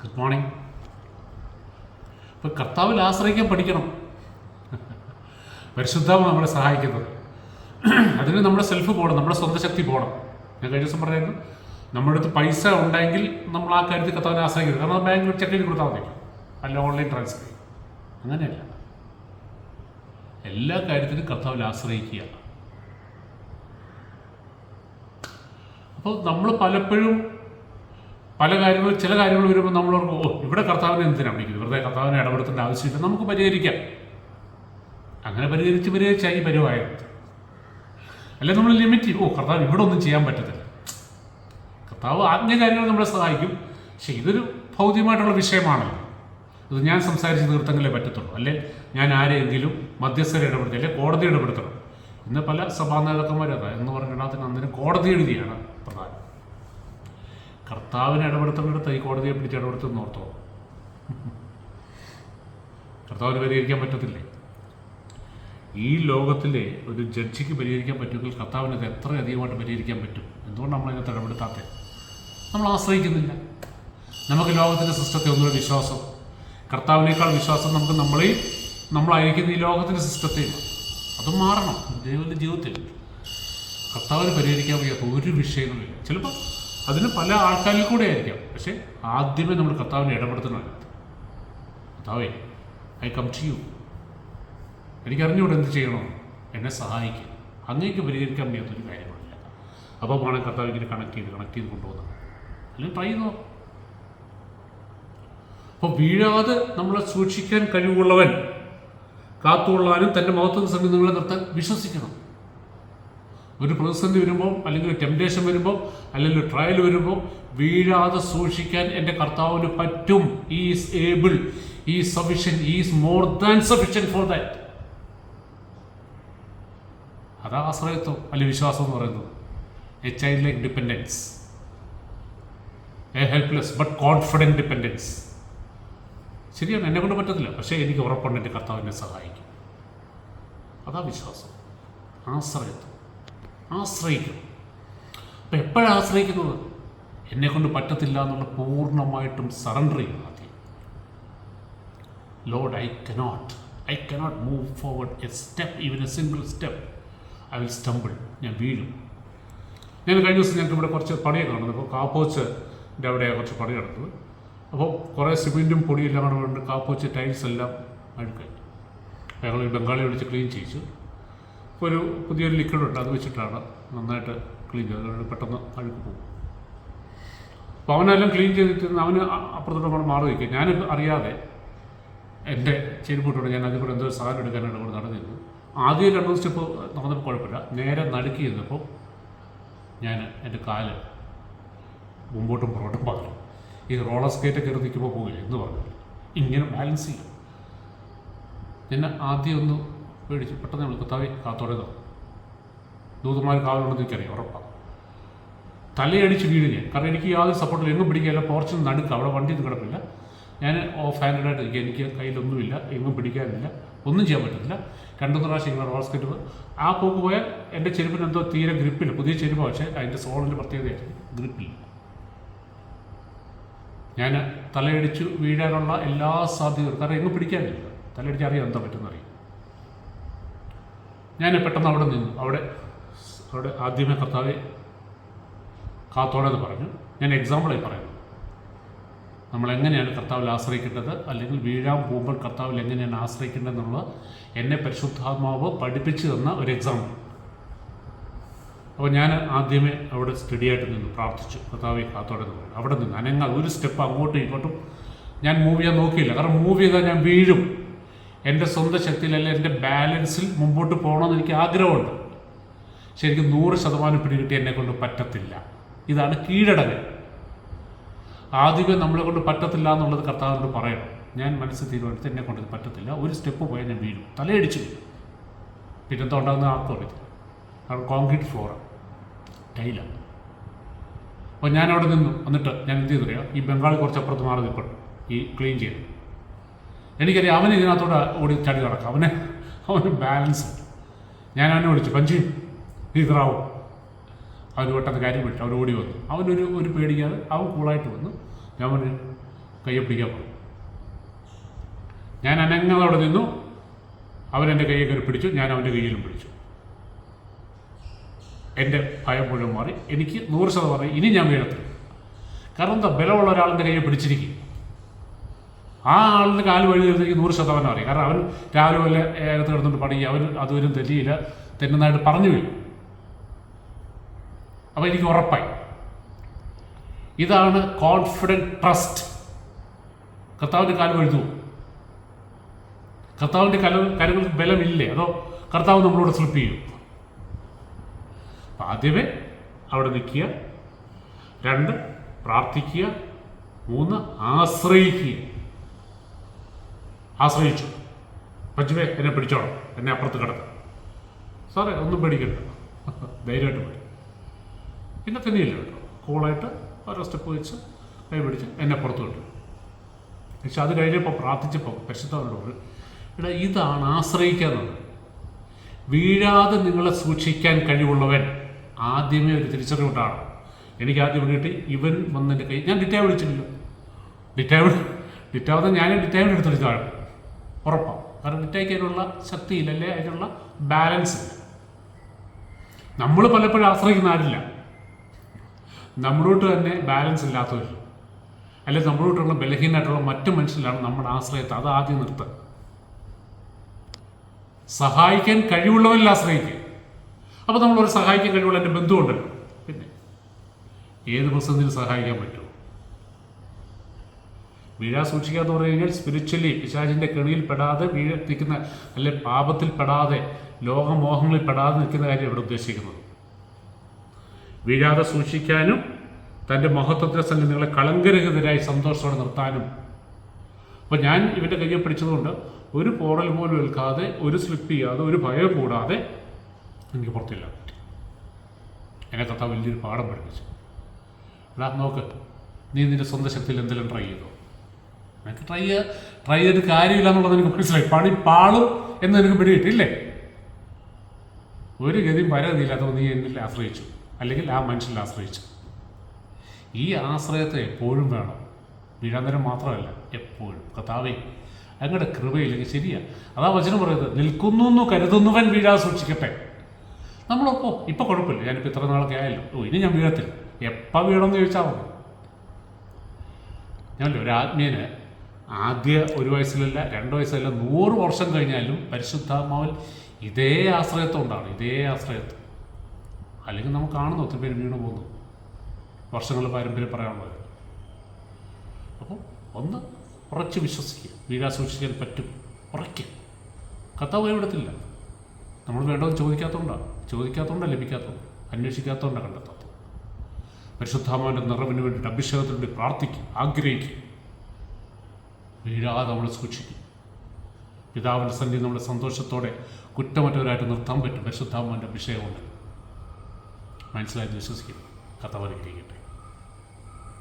Good morning. ഇപ്പോൾ കർത്താവിൽ ആശ്രയിക്കാൻ പഠിക്കണം. പരിശുദ്ധാത്മ നമ്മളെ സഹായിക്കുന്നത്. അതിന് നമ്മുടെ സെൽഫ് പോകണം, നമ്മുടെ സ്വന്തം ശക്തി പോകണം. ഞാൻ കഴിഞ്ഞ ദിവസം പറയായിരുന്നു, നമ്മുടെ അടുത്ത് പൈസ ഉണ്ടെങ്കിൽ നമ്മൾ ആ കാര്യത്തിൽ കർത്താവിനെ ആശ്രയിക്കരുത്. കാരണം ബാങ്കിൽ ചെക്ക് എഴുതി കൊടുത്താൽ മതി, അല്ല ഓൺലൈൻ ട്രാൻസ്ഫർ. അങ്ങനെയല്ല, എല്ലാ കാര്യത്തിലും കർത്താവിൽ ആശ്രയിക്കുക. അപ്പോൾ നമ്മൾ പലപ്പോഴും പല കാര്യങ്ങൾ, ചില കാര്യങ്ങൾ വരുമ്പോൾ നമ്മൾ ഇവിടെ കർത്താവിനെ എന്തിനാണ് വിളിക്കുന്നത്, വെറുതെ കർത്താവിനെ ഇടപെടുത്തേണ്ട ആവശ്യമില്ല, നമുക്ക് പരിഹരിക്കാം. അങ്ങനെ പരിഹരിച്ചായി പരിവായത്. അല്ലെ നമ്മൾ ലിമിറ്റ് ചെയ്യും, കർത്താവ് ഇവിടെ ഒന്നും ചെയ്യാൻ പറ്റത്തില്ല. കർത്താവ് ആത്മീയകാര്യങ്ങൾ നമ്മളെ സഹായിക്കും. പക്ഷെ ഇതൊരു ഭൗതികമായിട്ടുള്ള വിഷയമാണല്ലോ. ഇത് ഞാൻ സംസാരിച്ച് തീർത്തെങ്കിലേ പറ്റത്തുള്ളൂ. അല്ലെ ഞാൻ ആരെയെങ്കിലും മധ്യസ്ഥരെ ഇടപെടുത്തി, അല്ലെ കോടതി ഇടപെടുത്തണം. ഇന്ന് പല സഭാ നേതാക്കന്മാരതാ എന്ന് പറഞ്ഞിടത്തിന് അന്നേരം കോടതി എഴുതിയാണ് പ്രധാനം. കർത്താവിനെ ഇടപെടുത്തേണ്ടടുത്ത് ഈ കോടതിയെ പിടിച്ച് ഇടപെടുത്തുന്ന ഓർത്തോ. കർത്താവിന് പരിഹരിക്കാൻ പറ്റത്തില്ലേ? ഈ ലോകത്തിലെ ഒരു ജഡ്ജിക്ക് പരിഹരിക്കാൻ പറ്റുമെങ്കിൽ കർത്താവിന് അത് എത്ര അധികമായിട്ട് പരിഹരിക്കാൻ പറ്റും? എന്തുകൊണ്ട് നമ്മളതിനകത്ത് ഇടപെടുത്താത്തത്? നമ്മൾ ആശ്രയിക്കുന്നില്ല. നമുക്ക് ലോകത്തിൻ്റെ സിസ്റ്റത്തെ ഒന്നുകൂടെ വിശ്വാസം, കർത്താവിനേക്കാൾ വിശ്വാസം നമുക്ക് നമ്മളായിരിക്കുന്ന ഈ ലോകത്തിൻ്റെ സിസ്റ്റത്തെയും. അത് മാറണം. ജീവിതത്തിൽ കർത്താവിന് പരിഹരിക്കാൻ വയ്യാത്ത ഒരു വിഷയങ്ങളില്ല. ചിലപ്പോൾ അതിന് പല ആൾക്കാരിൽ കൂടെ ആയിരിക്കാം. പക്ഷേ ആദ്യമേ നമ്മൾ കർത്താവിനെ ഇടപെടുത്തണം. കർത്താവേ, ഐ കം ടു യു, എനിക്കറിഞ്ഞൂടെ എന്ത് ചെയ്യണോ, എന്നെ സഹായിക്കുക. അങ്ങേക്ക് പരിഹരിക്കാൻ വയ്യാത്തൊരു കാര്യങ്ങളില്ല. അപ്പോൾ വേണം കർത്താവ് ഇങ്ങനെ കണക്ട് ചെയ്ത് കൊണ്ടുപോകുന്നത്. അല്ലെങ്കിൽ ട്രൈ ചെയ്തോ. അപ്പോൾ വീഴാതെ നമ്മളെ സൂക്ഷിക്കാൻ കഴിവുള്ളവൻ കാത്തുകൊള്ളാനും തൻ്റെ മഹത്വ സംഗീതങ്ങളെ നിർത്താൻ വിശ്വസിക്കണം. ഒരു പ്രതിസന്ധി വരുമ്പോൾ, അല്ലെങ്കിൽ ഒരു ടെംപ്റ്റേഷൻ വരുമ്പോൾ, അല്ലെങ്കിൽ ഒരു ട്രയൽ വരുമ്പോൾ വീഴാതെ സൂക്ഷിക്കാൻ എൻ്റെ കർത്താവിന് പറ്റും. Is able, is sufficient, is more than sufficient for that. അതാ ആശ്രയത്വം അല്ലെങ്കിൽ വിശ്വാസം എന്ന് പറയുന്നത്. A child like dependence, A helpless but confident dependence. ശരിയാണ്, എന്നെ കൊണ്ട് പറ്റത്തില്ല, പക്ഷേ എനിക്ക് ഉറപ്പുണ്ട് എൻ്റെ കർത്താവിനെ സഹായിക്കും. അതാ വിശ്വാസം, ആശ്രയത്വം. ആശ്രയിക്കും. അപ്പം എപ്പോഴാണ് ആശ്രയിക്കുന്നത്? എന്നെക്കൊണ്ട് പറ്റത്തില്ല എന്നുള്ള പൂർണ്ണമായിട്ടും സറണ്ടർ ചെയ്യും ആദ്യം. Lord, I cannot move forward A step, even A single step. I will stumble. ഞാൻ വീഴും. ഞാൻ കഴിഞ്ഞ ദിവസം ഞങ്ങൾക്ക് ഇവിടെ കുറച്ച് പണിയൊക്കെ നടന്നത്. അപ്പോൾ കാപ്പോച്ചിൻ്റെ അവിടെ കുറച്ച് പണി നടന്നത്. അപ്പോൾ കുറേ സിമെൻറ്റും പൊടിയെല്ലാം കൂടെ കൊണ്ട് കാപ്പോച്ച് ടൈൽസ് എല്ലാം അഴുക്കായി. ഞങ്ങൾ ബംഗാളി വിളിച്ച് ക്ലീൻ ചെയ്യിച്ചു. ഒരു പുതിയൊരു ലിക്വിഡുണ്ട്, അത് വെച്ചിട്ടാണ് നന്നായിട്ട് ക്ലീൻ ചെയ്തത്. അതുകൊണ്ട് പെട്ടെന്ന് അഴുക്ക് പോകും. അപ്പോൾ അവനെല്ലാം ക്ലീൻ ചെയ്തിട്ട് അവന് അപ്പുറത്തോട്ട് നമ്മൾ മാറി വയ്ക്കുക. ഞാൻ അറിയാതെ എൻ്റെ ചെരുപ്പിട്ടോടെ ഞാൻ അതിൽ കൂടെ എന്തോ ഒരു സാധനം എടുക്കാനായിട്ട് കൂടെ നടന്നിരുന്നു. ആദ്യം 2 സ്റ്റെപ്പ് നടന്നപ്പോൾ കുഴപ്പമില്ല. നേരെ നടുക്കി ചെന്നപ്പോൾ ഞാൻ എൻ്റെ കാല് മുമ്പോട്ടും പുറകോട്ടും പറഞ്ഞു. ഈ റോളർ സ്കേറ്റൊക്കെ കയറി നിൽക്കുമ്പോൾ പോകില്ല എന്ന് പറഞ്ഞു. ഇങ്ങനെ ബാലൻസ് ചെയ്യും. എന്നെ ആദ്യം ഒന്ന് പേടിച്ചു. പെട്ടെന്ന് നമ്മൾ കർത്താവേ കാത്തോടെ ദൂതന്മാർ കാവലുണ്ടെന്ന് എനിക്കറിയാം, ഉറപ്പാണ്. തലയടിച്ച് വീഴുക. കാരണം എനിക്ക് യാതൊരു സപ്പോർട്ടില്ല, എങ്ങും പിടിക്കാനില്ല. പോർച്ചിന് നടുക്കുക, അവിടെ വണ്ടിയൊന്നും കിടപ്പില്ല. ഞാൻ ഓഫ് ഹാൻഡഡായിട്ട് ഇരിക്കുക. എനിക്ക് കയ്യിലൊന്നുമില്ല, എങ്ങും പിടിക്കാനില്ല, ഒന്നും ചെയ്യാൻ പറ്റത്തില്ല. 2-3 പ്രാവശ്യം ഇങ്ങനെ റോളർ സ്കേറ്റ് ആ പോക്ക് പോയാൽ എൻ്റെ ചെരുപ്പിന് എന്തോ തീരെ ഗ്രിപ്പില്ല. പുതിയ ചെരുപ്പ്, പക്ഷേ അതിൻ്റെ സോളിൻ്റെ പ്രത്യേകതയായിട്ട് ഗ്രിപ്പില്ല. ഞാൻ തലയടിച്ച് വീഴാനുള്ള എല്ലാ സാധ്യതയും, കാരണം എങ്ങും പിടിക്കാനില്ല. തലയടിച്ച് അറിയാം എന്താ പറ്റുന്നറിയാം. ഞാൻ പെട്ടെന്ന് അവിടെ നിന്നു. അവിടെ ആദ്യമേ കർത്താവെ കാത്തോടെ എന്ന് പറഞ്ഞു. ഞാൻ എക്സാമ്പിളായി പറയുന്നു. നമ്മളെങ്ങനെയാണ് കർത്താവിൽ ആശ്രയിക്കേണ്ടത്, അല്ലെങ്കിൽ വീഴാൻ പോകുമ്പോൾ കർത്താവിൽ എങ്ങനെയാണ് ആശ്രയിക്കേണ്ടതെന്നുള്ളത് എന്നെ പരിശുദ്ധാത്മാവ് പഠിപ്പിച്ചു തന്ന ഒരു എക്സാമ്പിൾ. അപ്പോൾ ഞാൻ ആദ്യമേ അവിടെ സ്റ്റഡിയായിട്ട് നിന്ന് പ്രാർത്ഥിച്ചു, കർത്താവെ കാത്തോടെ എന്ന് പറഞ്ഞു. അവിടെ നിന്ന് അനങ്ങ ഒരു സ്റ്റെപ്പ് അങ്ങോട്ടും ഇങ്ങോട്ടും ഞാൻ മൂവ് ചെയ്യാൻ നോക്കിയില്ല. കാരണം മൂവ് ചെയ്താൽ ഞാൻ വീഴും. എൻ്റെ സ്വന്തം ശക്തിയിലല്ല, എൻ്റെ ബാലൻസിൽ മുമ്പോട്ട് പോകണമെന്ന് എനിക്ക് ആഗ്രഹമുണ്ട്. പക്ഷെ എനിക്ക് 100% പിടികിട്ടി എന്നെക്കൊണ്ട് പറ്റത്തില്ല. ഇതാണ് കീഴടങ്ങൽ. ആദ്യമേ നമ്മളെ കൊണ്ട് പറ്റത്തില്ല എന്നുള്ളത് കർത്താവിനോട് പറയണം. ഞാൻ മനസ്സിൽ തീരുമാനിച്ച് എന്നെക്കൊണ്ട് ഇത് പറ്റത്തില്ല, ഒരു സ്റ്റെപ്പ് പോയാൽ ഞാൻ വീഴും, തലയടിച്ചു വീഴും. പിന്നെന്താ ഉണ്ടാകുന്ന ആർക്കും അറിയത്തില്ല. കാരണം കോൺക്രീറ്റ് ഫ്ലോറാണ്, ടൈലാണ്. അപ്പോൾ ഞാനവിടെ നിന്നു. എന്നിട്ട് ഞാൻ എന്ത് ചെയ്തറിയാം, ഈ ബംഗാളി കുറച്ചപ്പുറത്ത് മാറി നിൽപ്പുണ്ട്, ഈ ക്ലീൻ ചെയ്ത്. എനിക്കറിയാം അവന് ഇതിനകത്തോടെ ഓടി ചടി കിടക്കാം. അവന് ബാലൻസ്. ഞാൻ അവനെ വിളിച്ചു, പഞ്ചി ഇതാവും. അവർ പെട്ടെന്ന് കാര്യം വിട്ടു. അവർ ഓടി വന്നു. അവനൊരു പേടിക്കാതെ അവൻ കൂളായിട്ട് വന്നു. ഞാൻ പറഞ്ഞു, കയ്യെ പിടിക്കാൻ പോകും. ഞാൻ അനങ്ങാതെ അവിടെ നിന്നു. അവനെൻ്റെ കയ്യെ കയറി പിടിച്ചു, ഞാൻ അവൻ്റെ കയ്യിലും പിടിച്ചു. എൻ്റെ ഭയം മുഴുവൻ മാറി. എനിക്ക് 100% ഇനി ഞാൻ വീഴത്തില്ല. കാരണം എന്താ, ബലമുള്ള ഒരാളിൻ്റെ കയ്യെ പിടിച്ചിരിക്കും. ആ ആളിൻ്റെ കാല് വഴി എനിക്ക് 100% അറിയാം. കാരണം അവൻ രാവിലെ വല്ല ഏകത്ത് കിടന്നുകൊണ്ട് പണിയും, അവൻ അതുവരും തെറ്റിയില്ല, തെറ്റുന്നതായിട്ട് പറഞ്ഞു വീഴും. അപ്പോൾ എനിക്ക് ഉറപ്പായി. ഇതാണ് കോൺഫിഡൻറ്റ് ട്രസ്റ്റ്. കർത്താവിൻ്റെ കാല് വഴുതു. കർത്താവിൻ്റെ കരങ്ങൾക്ക് ബലമില്ലേ, അതോ കർത്താവ് നമ്മളോട് സ്ലിപ്പ് ചെയ്യും? അപ്പം ആദ്യമേ അവിടെ നിൽക്കുക, 2 പ്രാർത്ഥിക്കുക, 3 ആശ്രയിക്കുക. ആശ്രയിച്ചു. പഞ്ചമേ എന്നെ പിടിച്ചോളാം, എന്നെ അപ്പുറത്ത് കിടക്കാം. സാറേ ഒന്നും പേടിക്കണ്ട, ധൈര്യമായിട്ട് പോയി. പിന്നെ തന്നെയില്ല കേട്ടോ, കൂളായിട്ട് ഓരോ സ്റ്റെപ്പ് വെച്ച് കൈ പിടിച്ച് എന്നെ പുറത്ത് വിട്ടു. പക്ഷെ അത് കഴിഞ്ഞപ്പോൾ പ്രാർത്ഥിച്ചപ്പോൾ പരിശുദ്ധവനോട്, എടാ ഇതാണ് ആശ്രയിക്കുക എന്നത്. വീഴാതെ നിങ്ങളെ സൂക്ഷിക്കാൻ കഴിവുള്ളവൻ ആദ്യമേ ഒരു തിരിച്ചറിവുണ്ടാണ്. എനിക്ക് ആദ്യം കിട്ടി, ഇവൻ വന്നെൻ്റെ കൈ, ഞാൻ ഡിറ്റാവ് വിളിച്ചില്ലല്ലോ. ഡിറ്റാവ് ഞാൻ ഡിറ്റാവിന് എടുത്തെടുത്താണ് ഉറപ്പാണ്. കാരണം ഡിറ്റായ്ക്ക് അതിനുള്ള ശക്തിയില്ല, അല്ലേ അതിനുള്ള ബാലൻസ് ഇല്ല. നമ്മൾ പലപ്പോഴും ആശ്രയിക്കുന്ന ആരില്ല, നമ്മളോട്ട് തന്നെ ബാലൻസ് ഇല്ലാത്തവർ, അല്ലെങ്കിൽ നമ്മളോട്ടുള്ള ബലഹീനമായിട്ടുള്ള മറ്റു മനുഷ്യരിലാണ് നമ്മുടെ ആശ്രയത്തെ. അത് ആദ്യം നിർത്തുക. സഹായിക്കാൻ കഴിവുള്ളവരിൽ ആശ്രയിക്കുക. അപ്പോൾ നമ്മളൊരു സഹായിക്കാൻ കഴിവുള്ള എൻ്റെ ബന്ധുവുണ്ടല്ലോ, പിന്നെ ഏത് പ്രസംഗത്തിനും സഹായിക്കാൻ പറ്റുമോ? വീഴാൻ സൂക്ഷിക്കുക എന്ന് പറഞ്ഞു കഴിഞ്ഞാൽ സ്പിരിച്വലി പിശാചിൻ്റെ കെണിയിൽ പെടാതെ നിൽക്കുന്ന, അല്ലെ പാപത്തിൽ പെടാതെ, ലോകമോഹങ്ങളിൽ പെടാതെ നിൽക്കുന്ന കാര്യം ഇവിടെ ഉദ്ദേശിക്കുന്നത്. വീഴാതെ സൂക്ഷിക്കാനും തൻ്റെ മഹത്വത്തിൻ്റെ സന്നിധി നിങ്ങളെ കളങ്കരഹിതരായി സന്തോഷത്തോടെ നിർത്താനും. അപ്പോൾ ഞാൻ ഇവൻ്റെ കയ്യെ പിടിച്ചതുകൊണ്ട് ഒരു പോറൽ പോലും ഏൽക്കാതെ, ഒരു സ്ലിപ്പ് ചെയ്യാതെ, ഒരു ഭയം കൂടാതെ എനിക്ക് പുറത്തില്ല പറ്റി. എന്നെ കർത്താവ് വലിയൊരു പാഠം പഠിപ്പിച്ചു. എടാ നോക്ക്, നീ നിൻ്റെ സ്വന്തം ശക്തിയിൽ എന്തെങ്കിലും ട്രൈ ചെയ്തോ? എനിക്ക് ട്രൈ ചെയ്തിട്ട് കാര്യമില്ല എന്നുള്ളത് എനിക്ക് മനസ്സിലായി. പണി പാളും എന്ന് എനിക്ക് പിടികിട്ടില്ലേ? ഒരു ഗതിയും പരാതിയില്ലാത്തപ്പോൾ നീ എന്നിൽ ആശ്രയിച്ചു, അല്ലെങ്കിൽ ആ മനുഷ്യനിൽ ആശ്രയിച്ചു. ഈ ആശ്രയത്തെ എപ്പോഴും വേണം, വീഴാൻ നേരം മാത്രമല്ല, എപ്പോഴും. കർത്താവേ അങ്ങയുടെ കൃപയില്ലെങ്കിൽ ശരിയാ. അതാ വചനം പറയുന്നത്, നിൽക്കുന്നു കരുതുന്നവൻ വീഴാതെ സൂക്ഷിക്കട്ടെ. നമ്മളപ്പോൾ ഇപ്പം കുഴപ്പമില്ല, ഞാനിപ്പോൾ ഇത്ര നാളൊക്കെ ആയല്ലോ, ഇനി ഞാൻ വീഴത്തില്ല. എപ്പോൾ വീണമെന്ന് ചോദിച്ചാൽ മതി. ഞാനല്ലോ ഒരു ആത്മീയന് ആദ്യ 1 വയസ്സിലല്ല 2 വയസ്സിലല്ല 100 വർഷം കഴിഞ്ഞാലും പരിശുദ്ധാത്മാവിൽ ഇതേ ആശ്രയത്വമുണ്ടാണ്, ഇതേ ആശ്രയത്വം. അല്ലെങ്കിൽ നമുക്ക് കാണുന്നു ഒത്തിരി പേര് വീണ് പോകുന്നു, വർഷങ്ങൾ പാരമ്പര്യം പറയാനുള്ളത്. അപ്പോൾ ഒന്ന് ഉറച്ച് വിശ്വസിക്കുക, വീഴാൻ സൂക്ഷിക്കാൻ പറ്റും, ഉറയ്ക്കുക. കർത്താവ് കൈവിടത്തില്ല. നമ്മൾ വേണ്ടതെന്ന് ചോദിക്കാത്തതുകൊണ്ടാണ് ലഭിക്കാത്തത്, അന്വേഷിക്കാത്തതുകൊണ്ടാണ് കണ്ടെത്താത്തത്. പരിശുദ്ധാത്മാവിൻ്റെ നിറവിന് വേണ്ടിയിട്ട് അഭിഷേകത്തിന് വേണ്ടി പ്രാർത്ഥിക്കുക, ആഗ്രഹിക്കുക. വീഴാതെ നമ്മൾ സൂക്ഷിക്കും. പിതാവിൻ്റെ സന്നിധി നമ്മുടെ സന്തോഷത്തോടെ കുറ്റമറ്റവരായിട്ട് നിർത്താൻ പറ്റും പരിശുദ്ധാത്മാവിൻ്റെ അഭിഷേകമുണ്ട്. മനസ്സിലായി വിശ്വസിക്കും. കർത്താവ് അനുഗ്രഹിക്കട്ടെ.